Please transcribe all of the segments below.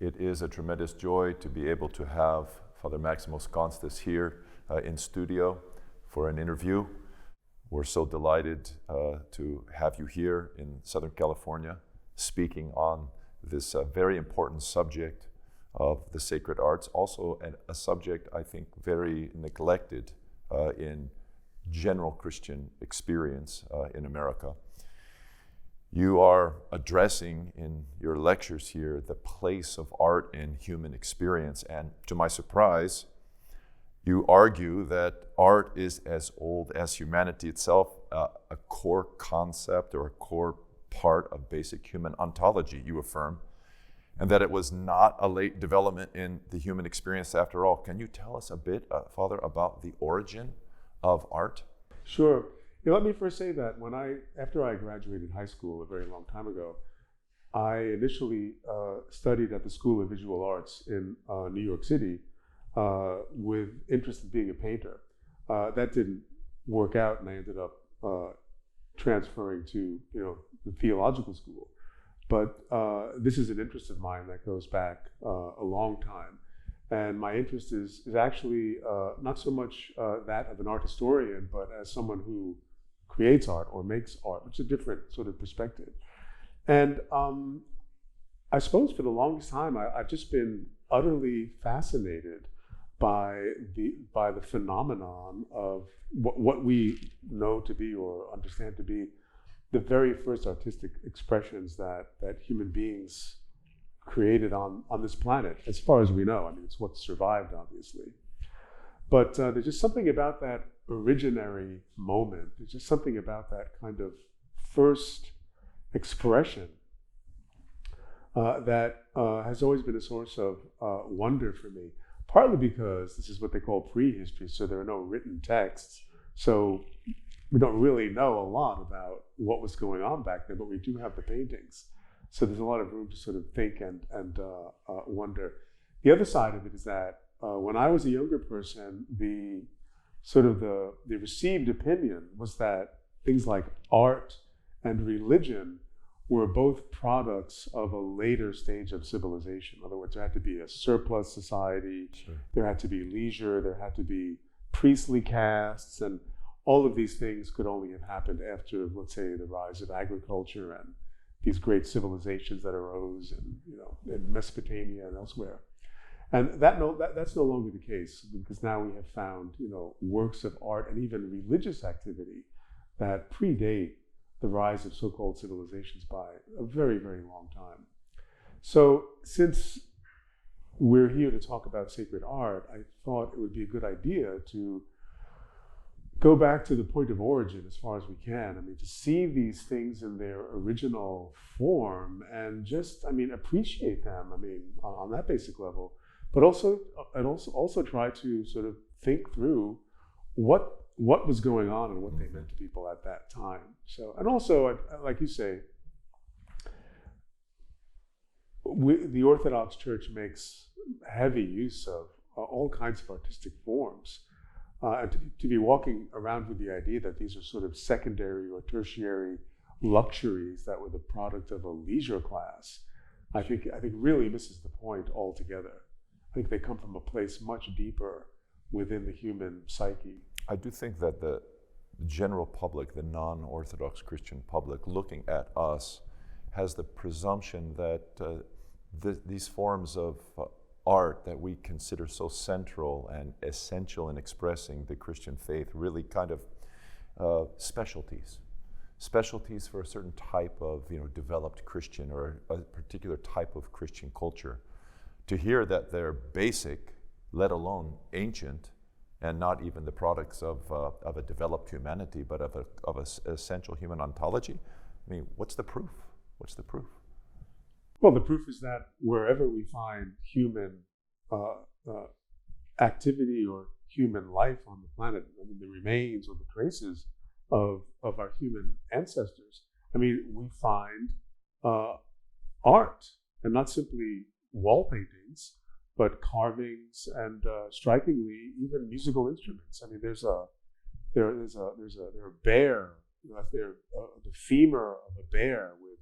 It is a tremendous joy to be able to have Father Maximos Constas here in studio for an interview. We're so delighted to have you here in Southern California speaking on this very important subject of the sacred arts, also a subject I think very neglected in general Christian experience in America. You are addressing in your lectures here the place of art in human experience, and to my surprise, you argue that art is as old as humanity itself, a core concept or a core part of basic human ontology, you affirm, and that it was not a late development in the human experience after all. Can you tell us a bit, Father, about the origin of art? Sure. Let me first say that after I graduated high school a very long time ago, I initially studied at the School of Visual Arts in New York City with interest in being a painter. That didn't work out, and I ended up transferring to the theological school. But this is an interest of mine that goes back a long time. And my interest is actually not so much that of an art historian, but as someone who creates art or makes art, which is a different sort of perspective. And I suppose for the longest time, I've just been utterly fascinated by the phenomenon of what we know to be or understand to be the very first artistic expressions that human beings created on this planet, as far as we know. I mean, it's what survived, obviously. But there's just something about that originary moment. There's just something about that kind of first expression that has always been a source of wonder for me. Partly because this is what they call prehistory, so there are no written texts. So we don't really know a lot about what was going on back then, but we do have the paintings. So there's a lot of room to sort of think and wonder. The other side of it is that when I was a younger person, the received opinion was that things like art and religion were both products of a later stage of civilization. In other words, there had to be a surplus society, sure. There had to be leisure, there had to be priestly castes, and all of these things could only have happened after, let's say, the rise of agriculture and these great civilizations that arose in Mesopotamia and elsewhere. And that's no longer the case, because now we have found works of art and even religious activity that predate the rise of so-called civilizations by a very, very long time. So since we're here to talk about sacred art, I thought it would be a good idea to go back to the point of origin as far as we can. I mean, to see these things in their original form and just, appreciate them. On that basic level, but also try to sort of think through what was going on and what they meant to people at that time. So, and also, like you say, the Orthodox Church makes heavy use of all kinds of artistic forms. And to be walking around with the idea that these are sort of secondary or tertiary luxuries that were the product of a leisure class, I think really misses the point altogether. I think they come from a place much deeper within the human psyche. I do think that the general public, the non-Orthodox Christian public, looking at us, has the presumption that these forms of art that we consider so central and essential in expressing the Christian faith really kind of specialties for a certain type of developed Christian or a particular type of Christian culture. To hear that they're basic, let alone ancient, and not even the products of a developed humanity, but of an essential human ontology. What's the proof? What's the proof? Well, the proof is that wherever we find human activity or human life on the planet, the remains or the traces of our human ancestors, we find art, and not simply wall paintings, but carvings and strikingly even musical instruments. There's a bear. The femur of a bear with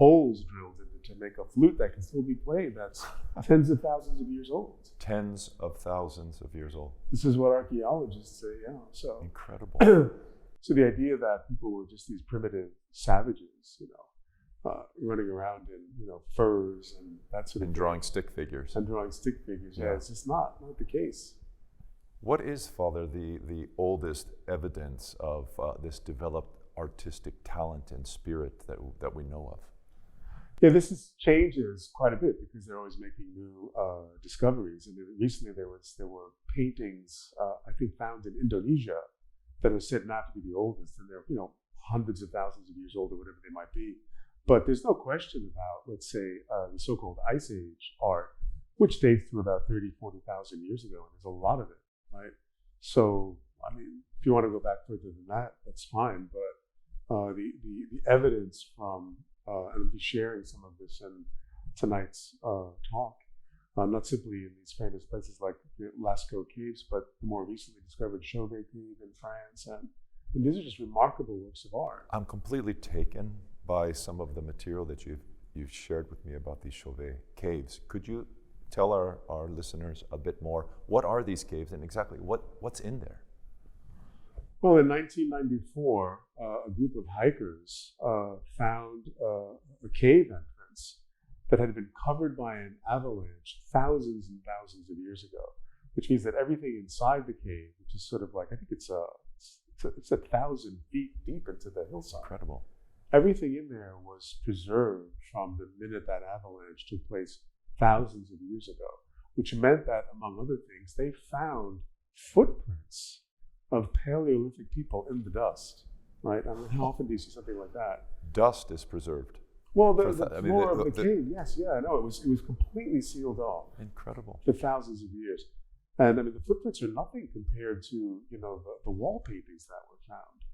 holes drilled in it to make a flute that can still be played. That's tens of thousands of years old. Tens of thousands of years old. This is what archaeologists say. Yeah. So incredible. So the idea that people were just these primitive savages, running around in furs and that sort of and drawing stick figures. And drawing stick figures. Yeah, it's just not the case. What is, Father, the oldest evidence of this developed artistic talent and spirit that we know of? Yeah, this changes quite a bit because they're always making new discoveries. And recently there were paintings I think found in Indonesia that are said not to be the oldest, and they're hundreds of thousands of years old or whatever they might be. But there's no question about, let's say, the so-called Ice Age art, which dates to about 30, 40,000 years ago, and there's a lot of it, right? So, I mean, if you want to go back further than that, that's fine. But the evidence from, and I'll be sharing some of this in tonight's talk, not simply in these famous places like the Lascaux caves, but the more recently discovered Chauvet cave in France, and these are just remarkable works of art. I'm completely taken by some of the material that you've shared with me about these Chauvet caves. Could you tell our listeners a bit more? What are these caves and exactly what's in there? Well, in 1994, a group of hikers found a cave entrance that had been covered by an avalanche thousands and thousands of years ago, which means that everything inside the cave, which is sort of like, I think it's 1,000 feet deep into the hillside. Incredible. Everything in there was preserved from the minute that avalanche took place thousands of years ago, which meant that, among other things, they found footprints of Paleolithic people in the dust, right? I mean, how often do you see something like that? Dust is preserved. Well, the floor of the cave, yes, yeah, I know. It was completely sealed off. Incredible. For thousands of years. And I mean, the footprints are nothing compared to, the wall paintings that were found.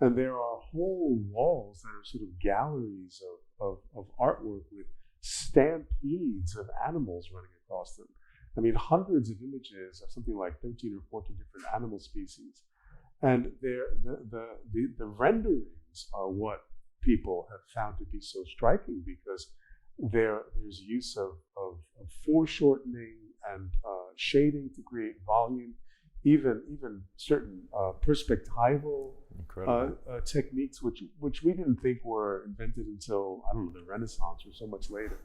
And there are whole walls that are sort of galleries of artwork with stampedes of animals running across them. I mean, hundreds of images of something like 13 or 14 different animal species. And the renderings are what people have found to be so striking, because there's use of foreshortening and shading to create volume, even certain perspectival techniques, which we didn't think were invented until, I don't know, the Renaissance or so much later.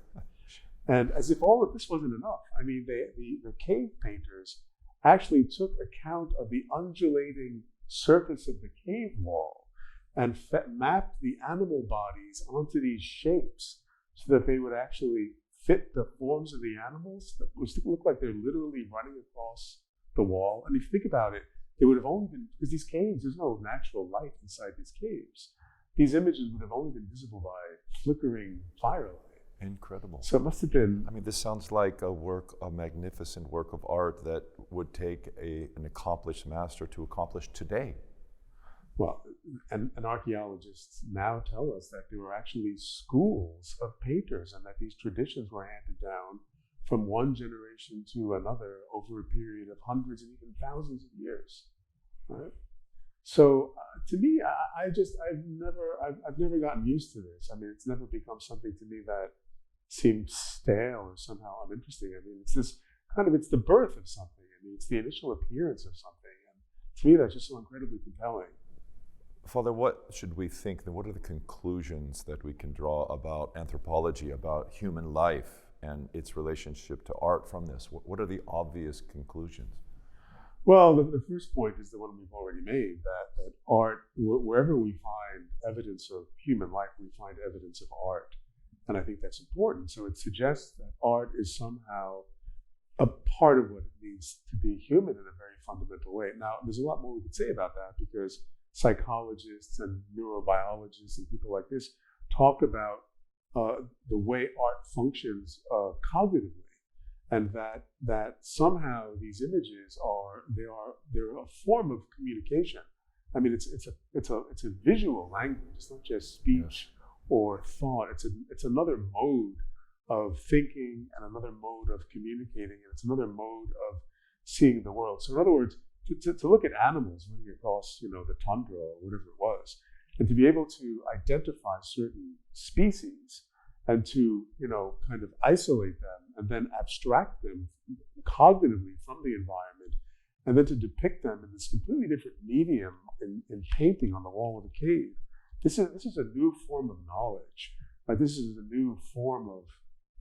And as if all of this wasn't enough, I mean, the cave painters actually took account of the undulating surface of the cave wall and mapped the animal bodies onto these shapes so that they would actually fit the forms of the animals that would look like they're literally running across the wall. And if you think about it, they would have only been, because these caves, there's no natural light inside these caves. These images would have only been visible by flickering firelight. Incredible. So it must have been. I mean, this sounds like a magnificent work of art that would take an accomplished master to accomplish today. Well, and archaeologists now tell us that there were actually schools of painters, and that these traditions were handed down from one generation to another over a period of hundreds and even thousands of years, right? So to me, I've never gotten used to this. I mean, it's never become something to me that seems stale or somehow uninteresting. I mean, it's the birth of something. I mean, it's the initial appearance of something, and to me, that's just so incredibly compelling. Father, what should we think? What are the conclusions that we can draw about anthropology, about human life and its relationship to art from this? What are the obvious conclusions? Well, the first point is the one we've already made, that art, wherever we find evidence of human life, we find evidence of art. And I think that's important. So it suggests that art is somehow a part of what it means to be human in a very fundamental way. Now, there's a lot more we could say about that, because psychologists and neurobiologists and people like this talk about the way art functions cognitively, and that somehow these images they're a form of communication. I mean, it's a visual language. It's not just speech or thought. It's another mode of thinking and another mode of communicating, and it's another mode of seeing the world. So in other words, to look at animals running across, the tundra or whatever it was, and to be able to identify certain species and to, kind of isolate them and then abstract them cognitively from the environment, and then to depict them in this completely different medium in painting on the wall of the cave. This is a new form of knowledge. Right? This is a new form of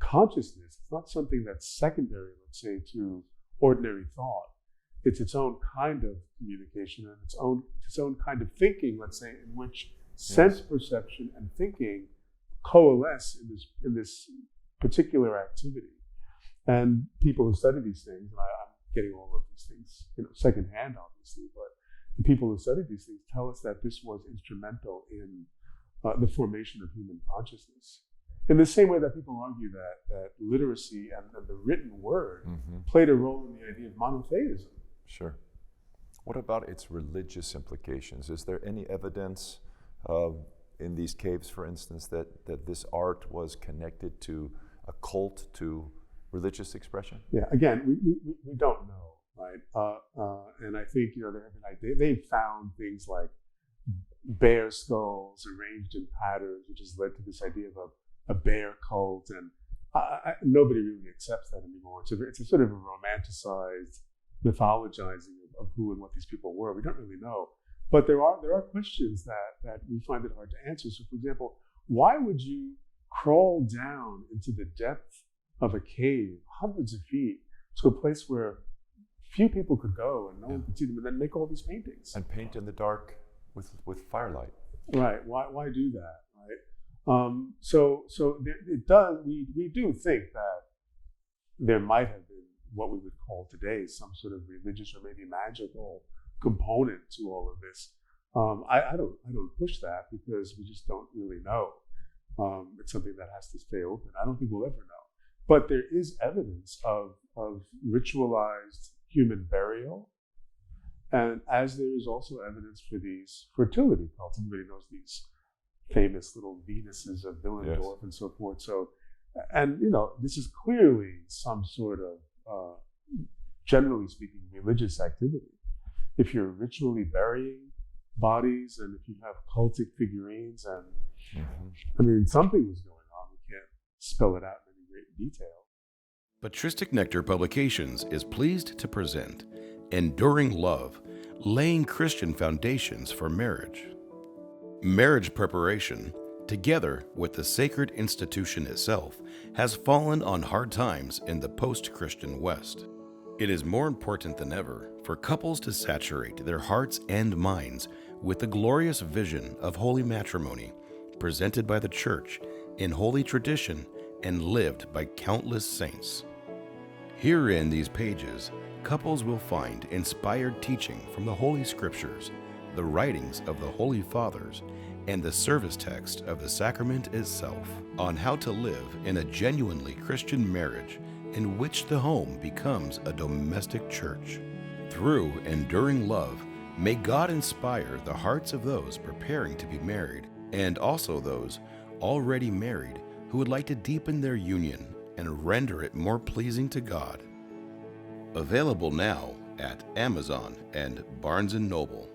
consciousness. It's not something that's secondary, let's say, to ordinary thought. It's its own kind of communication and its own kind of thinking, let's say, in which sense perception and thinking coalesce in this particular activity. And people who study these things, and I'm getting all of these things, secondhand, obviously, but the people who study these things tell us that this was instrumental in the formation of human consciousness. In the same way that people argue that literacy and the written word played a role in the idea of monotheism. Sure. What about its religious implications? Is there any evidence in these caves, for instance, that this art was connected to a cult, to religious expression? Yeah, again, we don't know, right? And I think, there have been they've found things like bear skulls arranged in patterns, which has led to this idea of a bear cult, and nobody really accepts that anymore. It's a sort of a romanticized mythologizing of who and what these people were. We don't really know, but there are questions that we find it hard to answer. So, for example, why would you crawl down into the depth of a cave, hundreds of feet, to a place where few people could go and no one could see them, and then make all these paintings and paint in the dark with firelight? Right. Why do that? Right. So it does. We do think that there might have been what we would call today some sort of religious or maybe magical component to all of this. I don't push that because we just don't really know. It's something that has to stay open. I don't think we'll ever know. But there is evidence of ritualized human burial, and as there is also evidence for these fertility cults. Everybody knows these famous little Venuses of Willendorf and so forth. So, and this is clearly some sort of, generally speaking, religious activity. If you're ritually burying bodies, and if you have cultic figurines, and something was going on. We can't spell it out in any great detail. Patristic Nectar Publications is pleased to present Enduring Love, Laying Christian Foundations for Marriage. Marriage preparation, together with the sacred institution itself, has fallen on hard times in the post-Christian West. It is more important than ever for couples to saturate their hearts and minds with the glorious vision of holy matrimony presented by the Church in holy tradition and lived by countless saints. Here in these pages, couples will find inspired teaching from the Holy Scriptures, the writings of the Holy Fathers, and the service text of the sacrament itself on how to live in a genuinely Christian marriage in which the home becomes a domestic church. Through enduring love, may God inspire the hearts of those preparing to be married and also those already married who would like to deepen their union and render it more pleasing to God. Available now at Amazon and Barnes & Noble.